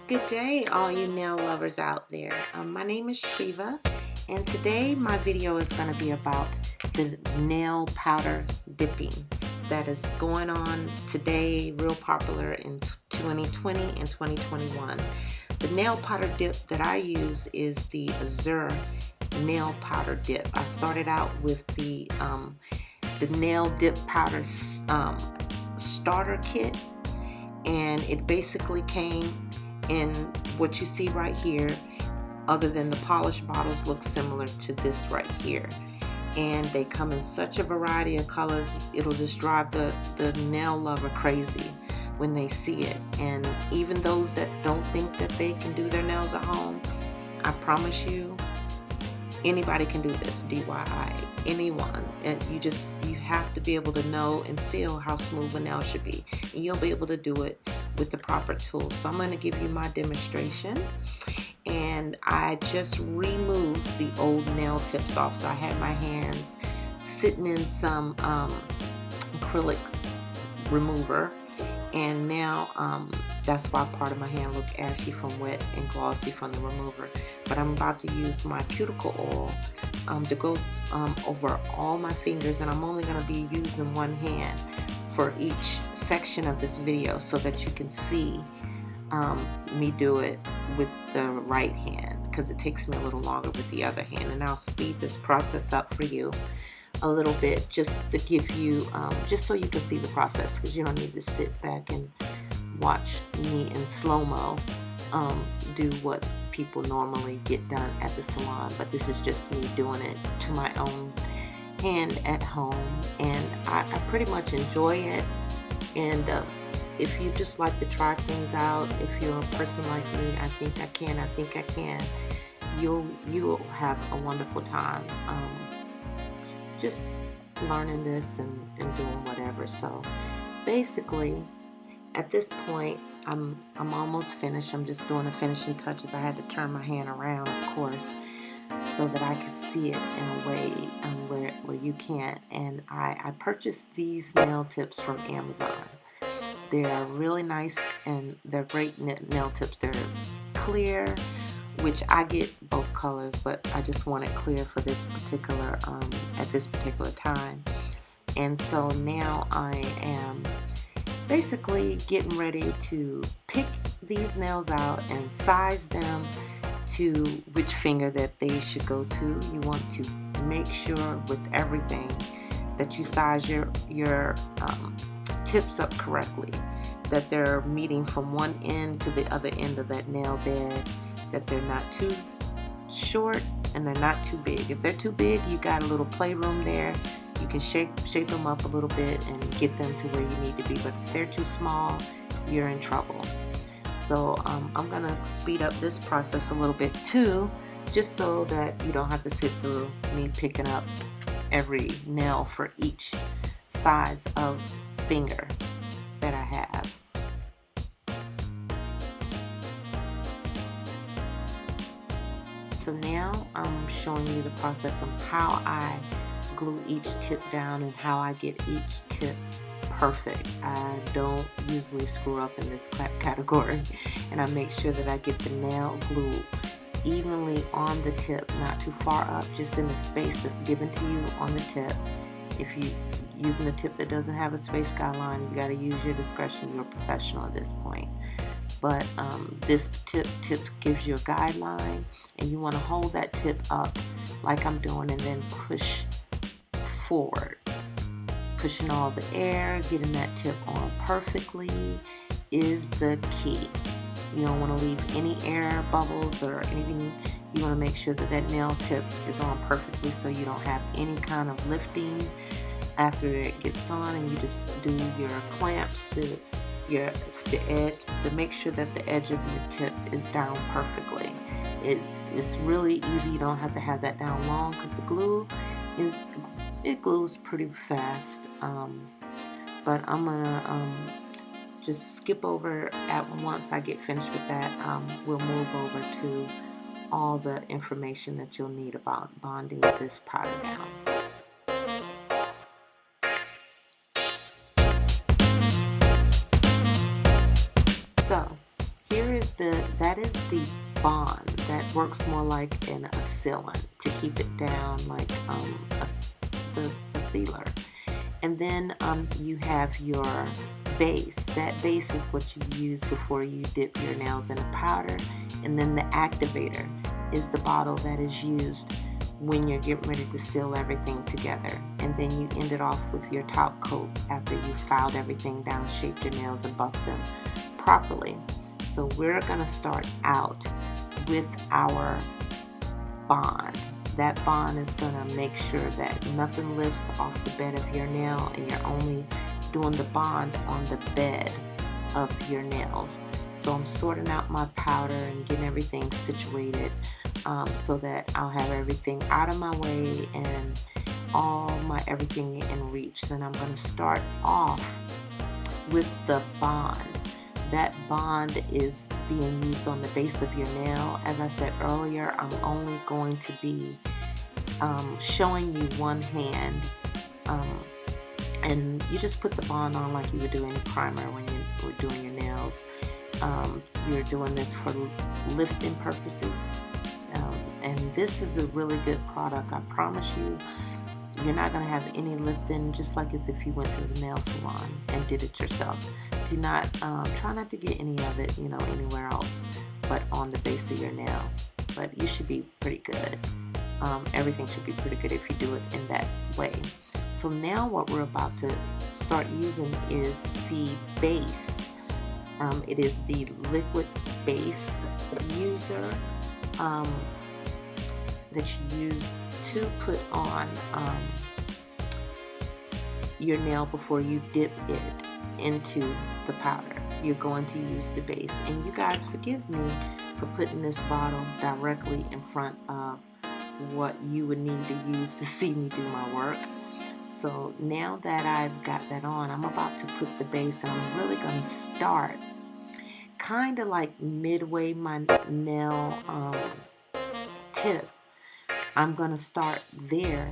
Good day, all you nail lovers out there. My name is Treva, and today my video is going to be about the nail powder dipping that is going on today, real popular in 2020 and 2021. The nail powder dip that I use is the Azure nail powder dip. I started out with the nail dip powder starter kit, and it basically came in what you see right here. Other than the polished bottles look similar to this right here, and they come in such a variety of colors. It'll just drive the nail lover crazy when they see it. And even those that don't think that they can do their nails at home, I promise you, anybody can do this. DIY, anyone. And you have to be able to know and feel how smooth a nail should be, and you'll be able to do it with the proper tools. So I'm going to give you my demonstration, and I just removed the old nail tips off. So I had my hands sitting in some acrylic remover, and now that's why part of my hand looked ashy from wet and glossy from the remover. But I'm about to use my cuticle oil to go over all my fingers, and I'm only going to be using one hand for each section of this video so that you can see me do it with the right hand, because it takes me a little longer with the other hand. And I'll speed this process up for you a little bit, just to give you just so you can see the process, because you don't need to sit back and watch me in slow-mo do what people normally get done at the salon. But this is just me doing it to my own hand at home, and I pretty much enjoy it. And if you just like to try things out, if you're a person like me, I think I can, you'll have a wonderful time just learning this and doing whatever. So basically at this point I'm almost finished. I'm just doing the finishing touches. I had to turn my hand around, of course, so that I could see it in a way where you can't. And I purchased these nail tips from Amazon. They're really nice, and they're great nail tips. They're clear, which I get both colors, but I just want it clear for this particular at this particular time. And so now I am basically getting ready to pick these nails out and size them to which finger that they should go to. You want to make sure with everything that you size your tips up correctly, that they're meeting from one end to the other end of that nail bed, that they're not too short and they're not too big. If they're too big, you got a little playroom there. You can shape them up a little bit and get them to where you need to be. But if they're too small, you're in trouble. So I'm gonna speed up this process a little bit too, just so that you don't have to sit through me picking up every nail for each size of finger that I have. So now I'm showing you the process of how I glue each tip down and how I get each tip perfect. I don't usually screw up in this category, and I make sure that I get the nail glue evenly on the tip, not too far up, just in the space that's given to you on the tip. If you're using a tip that doesn't have a space guideline, you got to use your discretion. You're a professional at this point. But this tip gives you a guideline, and you want to hold that tip up like I'm doing, and then push forward. Pushing all the air, getting that tip on perfectly is the key. You don't want to leave any air bubbles or anything. You want to make sure that that nail tip is on perfectly, so you don't have any kind of lifting after it gets on, and you just do your clamps to the edge to make sure that the edge of your tip is down perfectly. It's really easy. You don't have to have that down long, because the glue glues pretty fast. But I'm gonna just skip over at once I get finished with that. We'll move over to all the information that you'll need about bonding this powder down. So That is the bond that works more like an sealant to keep it down, like a sealer. And then you have your base. That base is what you use before you dip your nails in a powder. And then the activator is the bottle that is used when you're getting ready to seal everything together. And then you end it off with your top coat after you've filed everything down, shaped your nails, and buffed them properly. So we're going to start out with our bond. That bond is going to make sure that nothing lifts off the bed of your nail, and you're only doing the bond on the bed of your nails. So I'm sorting out my powder and getting everything situated so that I'll have everything out of my way and all my everything in reach. And I'm going to start off with the bond. That bond is being used on the base of your nail. As I said earlier, I'm only going to be showing you one hand, and you just put the bond on like you would do any primer when you were doing your nails. You're doing this for lifting purposes, and this is a really good product. I promise you, you're not going to have any lifting, just like as if you went to the nail salon and did it yourself. Do not try not to get any of it, anywhere else but on the base of your nail. But you should be pretty good. Everything should be pretty good if you do it in that way. So now what we're about to start using is the base. It is the liquid base user that you use to put on your nail before you dip it into the powder. You're going to use the base. And you guys forgive me for putting this bottle directly in front of what you would need to use to see me do my work. So now that I've got that on, I'm about to put the base, and I'm really going to start kind of like midway my nail tip. I'm going to start there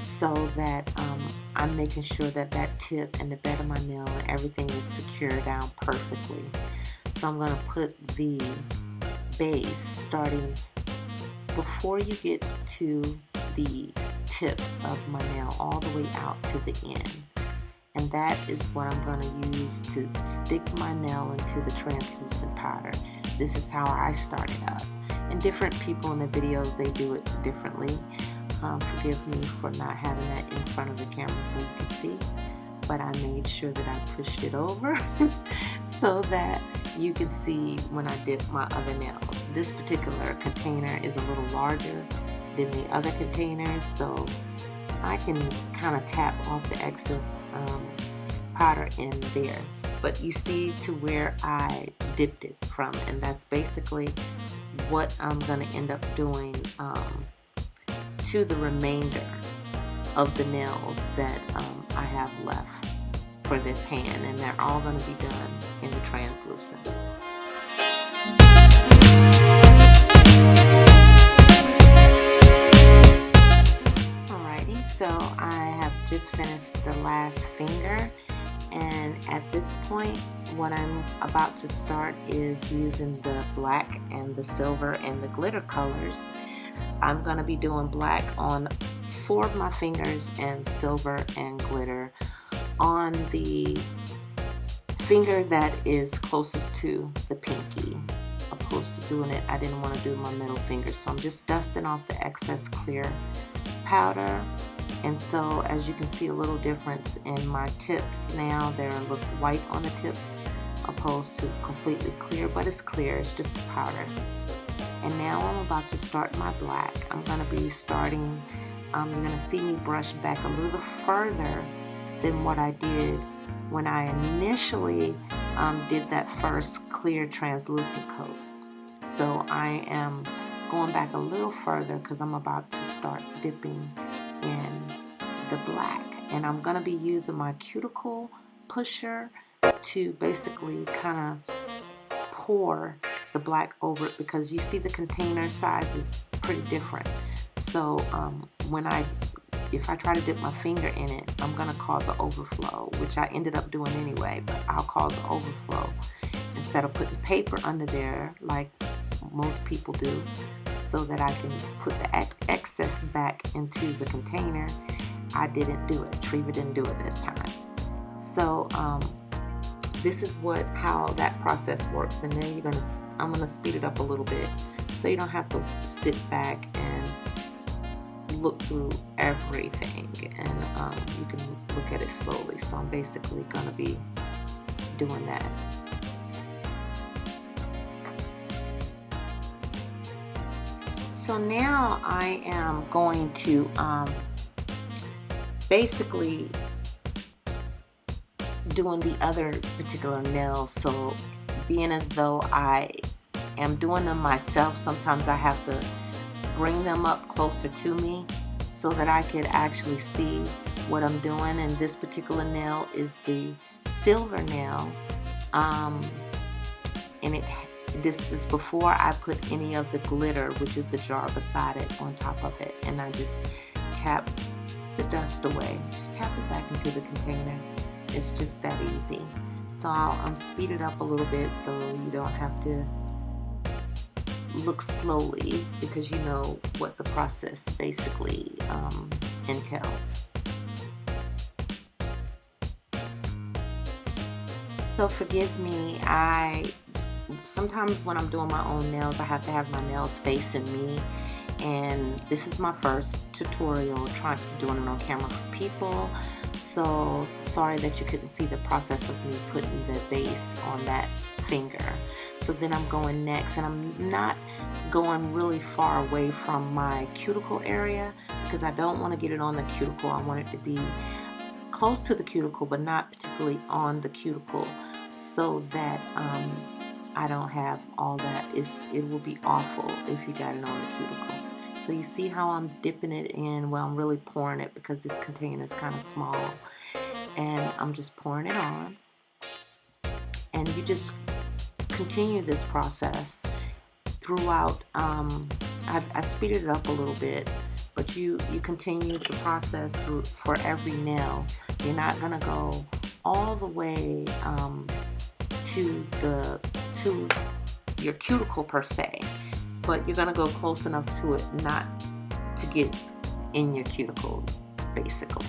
so that I'm making sure that that tip and the bed of my nail and everything is secure down perfectly. So I'm going to put the base starting before you get to the tip of my nail all the way out to the end. And that is what I'm going to use to stick my nail into the translucent powder. This is how I started up. And different people in the videos, they do it differently. Forgive me for not having that in front of the camera so you can see. But I made sure that I pushed it over so that you can see when I dip my other nails. This particular container is a little larger than the other containers, so I can kind of tap off the excess powder in there. But you see to where I dipped it from, and that's basically what I'm going to end up doing to the remainder of the nails that I have left for this hand, and they're all going to be done in the translucent. Alrighty, so I have just finished the last finger, and at this point what I'm about to start is using the black and the silver and the glitter colors. I'm going to be doing black on 4 of my fingers and silver and glitter on the finger that is closest to the pinky. Opposed to doing it, I didn't want to do my middle finger, so I'm just dusting off the excess clear powder. And so as you can see, a little difference in my tips now. They look white on the tips opposed to completely clear, but it's clear, it's just the powder. And now I'm about to start my black. I'm going to be starting, you're going to see me brush back a little further than what I did when I initially did that first clear translucent coat. So I am going back a little further because I'm about to start dipping in the black. And I'm going to be using my cuticle pusher to basically kind of pour the black over it, because you see the container size is pretty different. So if I try to dip my finger in it, I'm going to cause an overflow, which I ended up doing anyway, but I'll cause an overflow. instead of putting paper under there like most people do, so that I can put the excess back into the container, I didn't do it. Treva didn't do it this time. So this is how that process works. And then I'm gonna speed it up a little bit so you don't have to sit back and look through everything, and you can look at it slowly. So I'm basically gonna be doing that. So now I am going to basically doing the other particular nails. So being as though I am doing them myself, sometimes I have to bring them up closer to me so that I could actually see what I'm doing. And this particular nail is the silver nail, and this is before I put any of the glitter, which is the jar beside it, on top of it. And I just tap the dust away, just tap it back into the container. It's just that easy. So I'm speed it up a little bit so you don't have to look slowly, because you know what the process basically entails. So forgive me, sometimes when I'm doing my own nails, I have to have my nails facing me, and this is my first tutorial doing it on camera for people. So sorry that you couldn't see the process of me putting the base on that finger. So then I'm going next, and I'm not going really far away from my cuticle area because I don't want to get it on the cuticle. I want it to be close to the cuticle, but not particularly on the cuticle, so that I don't have all that. It will be awful if you got it on the cuticle. So you see how I'm dipping it in? Well, I'm really pouring it because this container is kind of small, and I'm just pouring it on. And you just continue this process throughout. I speeded it up a little bit, but you continue the process for every nail. You're not gonna go all the way to your cuticle per se, but you're gonna go close enough to it not to get in your cuticle, basically.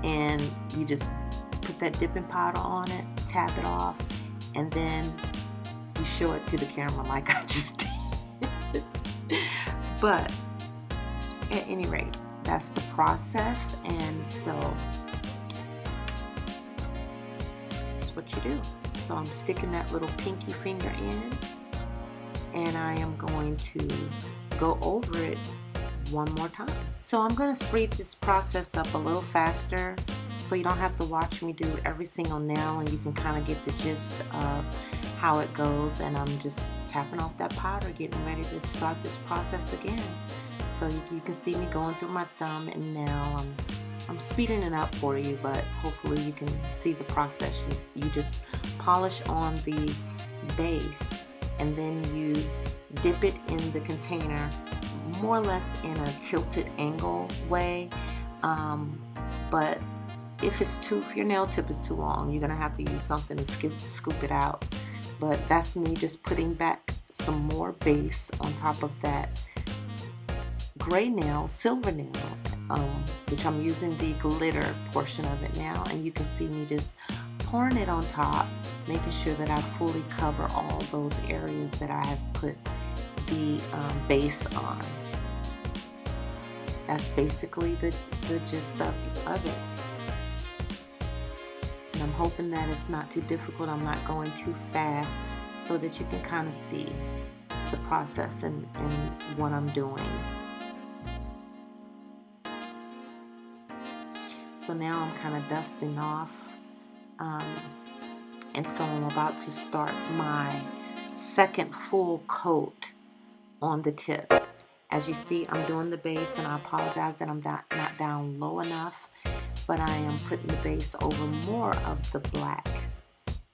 And you just put that dipping powder on it, tap it off, and then you show it to the camera like I just did. But at any rate, that's the process, and so that's what you do. So I'm sticking that little pinky finger in, and I am going to go over it one more time. So I'm going to speed this process up a little faster so you don't have to watch me do every single nail, and you can kind of get the gist of how it goes. And I'm just tapping off that powder, getting ready to start this process again. So you can see me going through my thumb and nail. I'm speeding it up for you, but hopefully you can see the process. You just polish on the base, and then you dip it in the container more or less in a tilted angle way. But if your nail tip is too long, you're gonna have to use something to scoop it out. But that's me just putting back some more base on top of that gray nail, silver nail, which I'm using the glitter portion of it now. And you can see me just pouring it on top, making sure that I fully cover all those areas that I have put the base on. That's basically the gist of it. And I'm hoping that it's not too difficult. I'm not going too fast, so that you can kind of see the process and what I'm doing. So now I'm kind of dusting off, and so I'm about to start my second full coat on the tip. As you see, I'm doing the base, and I apologize that I'm not down low enough, but I am putting the base over more of the black.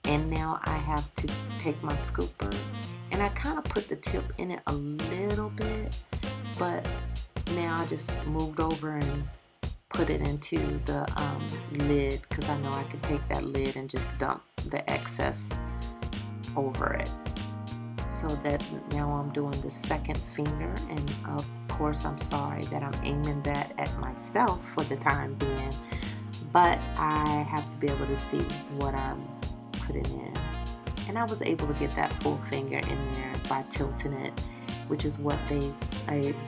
And now I have to take my scooper, and I kind of put the tip in it a little bit, but now I just moved over and put it into the lid, because I know I can take that lid and just dump the excess over it. So that now I'm doing the second finger, and of course I'm sorry that I'm aiming that at myself for the time being, but I have to be able to see what I'm putting in. And I was able to get that full finger in there by tilting it, which is what they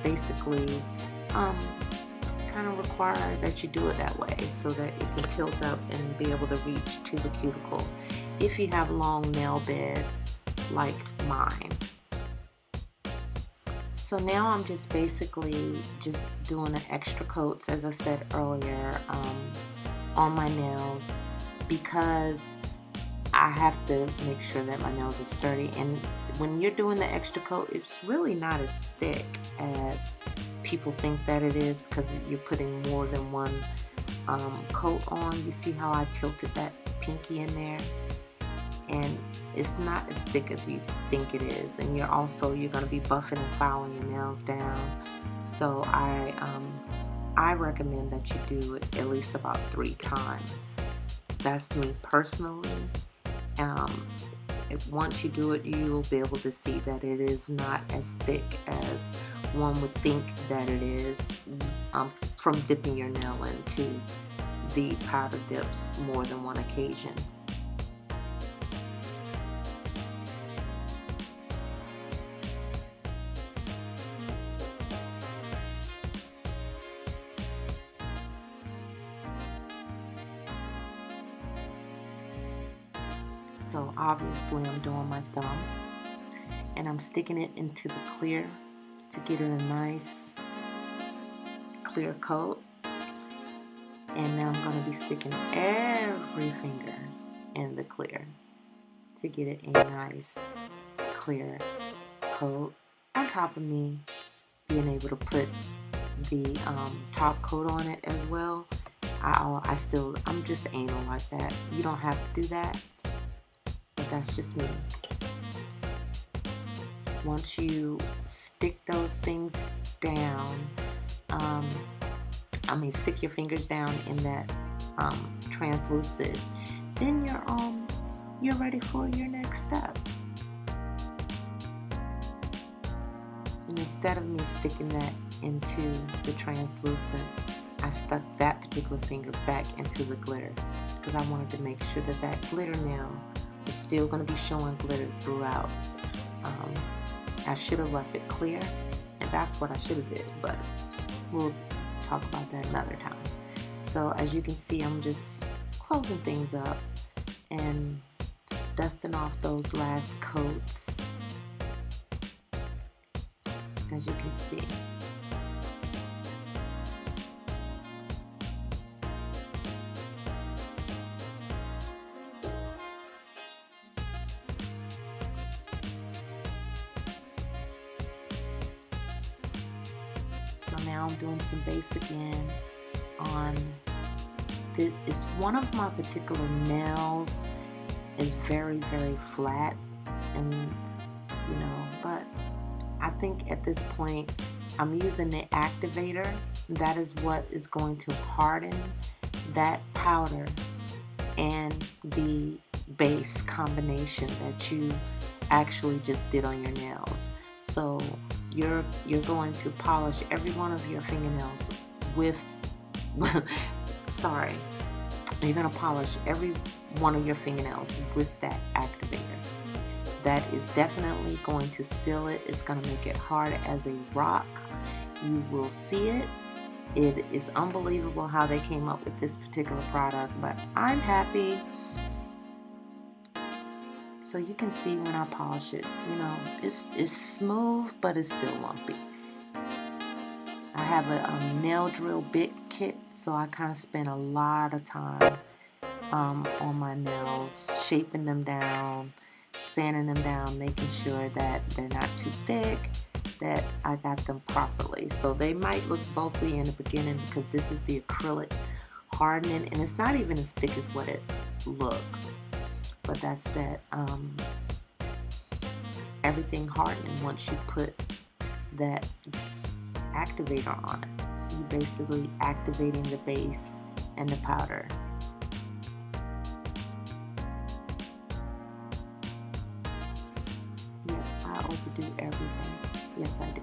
basically kind of require that you do it that way, so that it can tilt up and be able to reach to the cuticle if you have long nail beds like mine. So now I'm just basically just doing the extra coats, as I said earlier, on my nails, because I have to make sure that my nails are sturdy. And when you're doing the extra coat, it's really not as thick as people think that it is, because you're putting more than one coat on. You see how I tilted that pinky in there? And it's not as thick as you think it is. And you're going to be buffing and filing your nails down. So I recommend that you do it at least about 3 times. That's me personally. Once you do it, you'll be able to see that it is not as thick as one would think that it is from dipping your nail into the powder dips more than one occasion. So obviously I'm doing my thumb, and I'm sticking it into the clear to get it a nice clear coat. And now I'm going to be sticking every finger in the clear to get it a nice clear coat, on top of me being able to put the top coat on it as well. I'm just anal like that. You don't have to do that, but that's just me. Once you stick those things down, stick your fingers down in that translucent, then you're ready for your next step. And instead of me sticking that into the translucent, I stuck that particular finger back into the glitter, because I wanted to make sure that that glitter nail is still going to be showing glitter throughout. I should have left it clear, and that's what I should have did, but we'll talk about that another time. So as you can see, I'm just closing things up and dusting off those last coats, as you can see. So now I'm doing some base again on this. It's one of my particular nails is very, very flat, and but I think at this point I'm using the activator. That is what is going to harden that powder and the base combination that you actually just did on your nails. So you're going to polish every one of your fingernails with sorry, you're going to polish every one of your fingernails with that activator. That is definitely going to seal it. It's going to make it hard as a rock. You will see it. It is unbelievable how they came up with this particular product, but I'm happy. So you can see when I polish it, it's smooth, but it's still lumpy. I have a nail drill bit kit, so I kind of spend a lot of time on my nails, shaping them down, sanding them down, making sure that they're not too thick, that I got them properly. So they might look bulky in the beginning because this is the acrylic hardening, and it's not even as thick as what it looks. But that's that everything hardening once you put that activator on it. So you're basically activating the base and the powder. overdo everything. Yes, I do.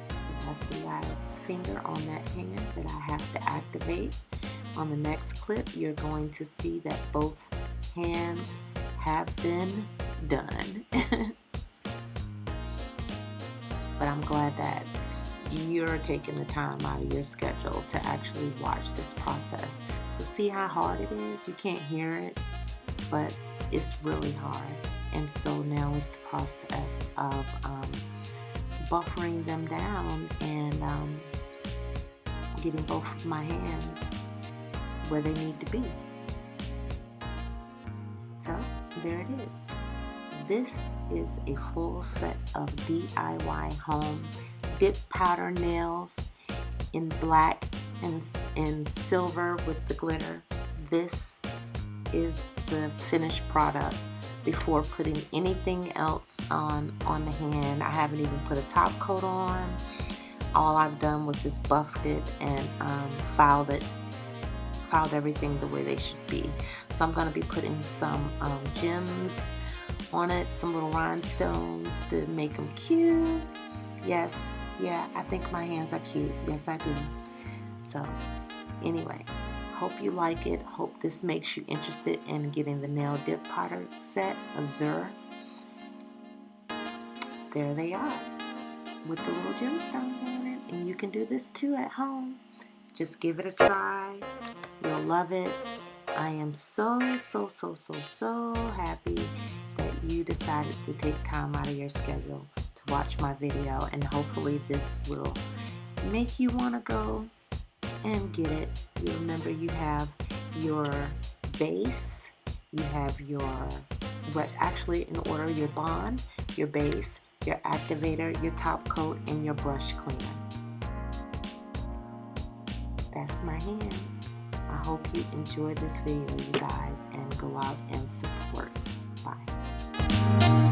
So that's the last finger on that hand that I have to activate. On the next clip, you're going to see that both hands have been done. But I'm glad that you're taking the time out of your schedule to actually watch this process. So see how hard it is? You can't hear it, but it's really hard. And so now it's the process of buffering them down and getting both of my hands where they need to be. So there it is. This is a full set of DIY home dip powder nails in black and silver with the glitter. This is the finished product before putting anything else on the hand. I haven't even put a top coat on. All I've done was just buffed it and filed everything the way they should be. So I'm going to be putting some gems on it, some little rhinestones to make them cute. Yes, yeah, I think my hands are cute. Yes, I do. So anyway, hope you like it. Hope this makes you interested in getting the nail dip powder set, Azure. There they are with the little gemstones on it, and you can do this too at home. Just give it a try. You'll love it. I am so happy that you decided to take time out of your schedule to watch my video, and hopefully this will make you want to go and get it. You remember, you have your base, you have your, actually in order, your bond, your base, your activator, your top coat, and your brush cleaner. That's my hands. I hope you enjoyed this video, you guys, and go out and support. Bye.